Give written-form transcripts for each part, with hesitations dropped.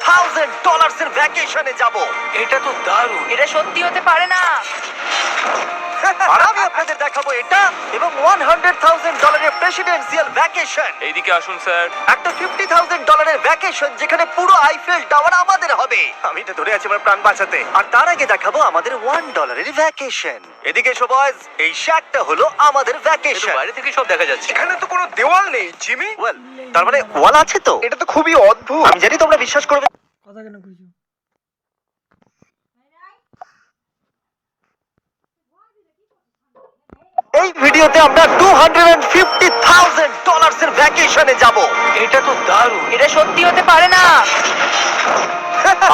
$100,000 এর ভ্যাকেশনে যাব। এটা তো দারুণ। এটা সত্যি হতে পারে না। আর আমি আপনাদের দেখাবো এটা এবং $100,000 এর প্রেসিডেন্সিয়াল ভ্যাকেশন। এইদিকে আসুন স্যার। একটা $50,000 এর ভ্যাকেশন যেখানে পুরো আইফেল টাওয়ার আমাদের হবে। আমি তো ধরে আছি আমার প্রাণ বাঁচাতে। আর তার আগে দেখাবো আমাদের $1 এর ভ্যাকেশন। এদিকে এসো বয়স, এই শ্যাকটা হলো আমাদের এটা ভ্যাকেশন। বাইরে থেকে সব দেখা যাচ্ছে। এখানে তো কোনো দেওয়াল নেই জিমি। ওয়েল, তার মানে ওয়াল আছে তো? এটা তো খুবই অদ্ভুত। আমি জানি তোমরা বিশ্বাস করবে। কথা কেন কইছো? এই ভিডিওতে আমরা $250,000 এর ভ্যাকেশনে যাব। এটা তো দারুণ। এটা সত্যি হতে পারে না।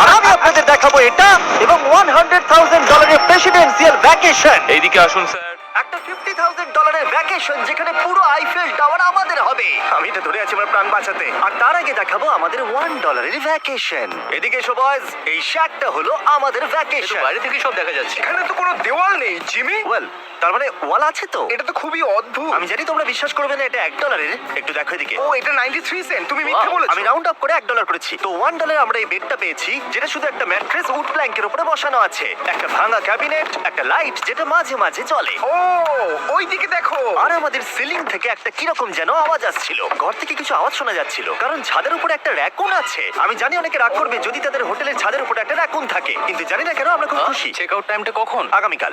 আর আমি আপনাদের দেখাবো এটা এবং $100,000 এর প্রেসিডেন্সিয়াল ভ্যাকেশন। এইদিকে আসুন স্যার। একটা $50,000 এর ভ্যাকেশন যেখানে পুরো আইফেল টাওয়ার আমাদের হবে। আমি তো ধরে আছি আমার প্রাণ বাঁচাতে। আর তার আগে দেখাবো আমাদের $1 এর ভ্যাকেশন। এদিকে এসো বয়স, এই শ্যাকটা হলো আমাদের এটা ভ্যাকেশন। বাইরে থেকে সব দেখা যাচ্ছে। এখানে তো কোনো দেওয়াল নেই জিমি। ওয়েল, তার মানে ওয়াল আছে তো? এটা তো খুবই অদ্ভুত। আমি জানি তোমরা বিশ্বাস করবে না, এটা $1। একটু দেখো এদিকে। ও এটা 93 সেন্ট। তুমি মিথ্যে Wow, বলেছো। আমি রাউন্ড আপ করে $1 করেছি। তো $1 আমরা এই বেডটা পেয়েছি, যেটা শুধু একটা ম্যাট্রেস উড প্ল্যাঙ্কের উপরে বসানো আছে, একটা ভাঙা ক্যাবিনেট, একটা লাইট যেটা মাঝে মাঝে জ্বলে, ও ওই দিকে দেখো। আর আমাদের সিলিং থেকে একটা কিরকম যেন আওয়াজ আসছিল। ঘর থেকে কিছু আওয়াজ শোনা যাচ্ছিল, কারণ ছাদের উপরে একটা র‍্যাকুন আছে। আমি জানি অনেকে রাগ করবে যদি তাদের হোটেলের ছাদের উপরে একটা র‍্যাকুন থাকে, কিন্তু জানি না কেন আমরা খুব খুশি। চেক আউট টাইমটা কখন? আগামীকাল।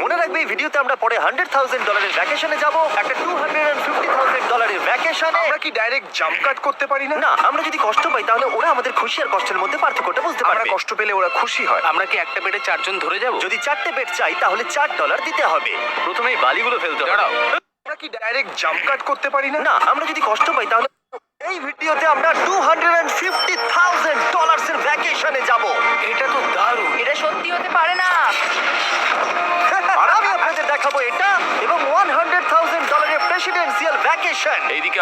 মনে রাখবে এই ভিডিওতে আমরা পরে $100,000 এর ভ্যাকেশনে যাব, একটা $250,000 এর ভ্যাকেশনে। আমরা কি ডাইরেক্ট জাম্প কাট করতে পারি না? না, আমরা যদি কষ্ট পাই তাহলে ওরা আমাদের খুশি আর কষ্টের মধ্যে পার্থক্যটা বুঝতে আমরা পারবে। কষ্ট পেলে ওরা খুশি হয়। আমরা কি একটা বেডে 4 জন ধরে যাব? যদি 4টে বেড চাই তাহলে $4 দিতে হবে। প্রথমে এই বালিগুলো ফেলতে হবে। দাঁড়াও। আমরা কি ডাইরেক্ট জাম্প কাট করতে পারি না? না, আমরা যদি কষ্ট পাই তাহলে এই ভিডিওতে আমরা $250,000 এর ভ্যাকেশনে যাব। এটা তো দারুণ। এটা সত্যি হতে পারে না। আর আমি আপনাদের দেখাবো এটা এবং $100,000 এর প্রেসিডেন্সিয়াল ভ্যাকেশন। এইদিকে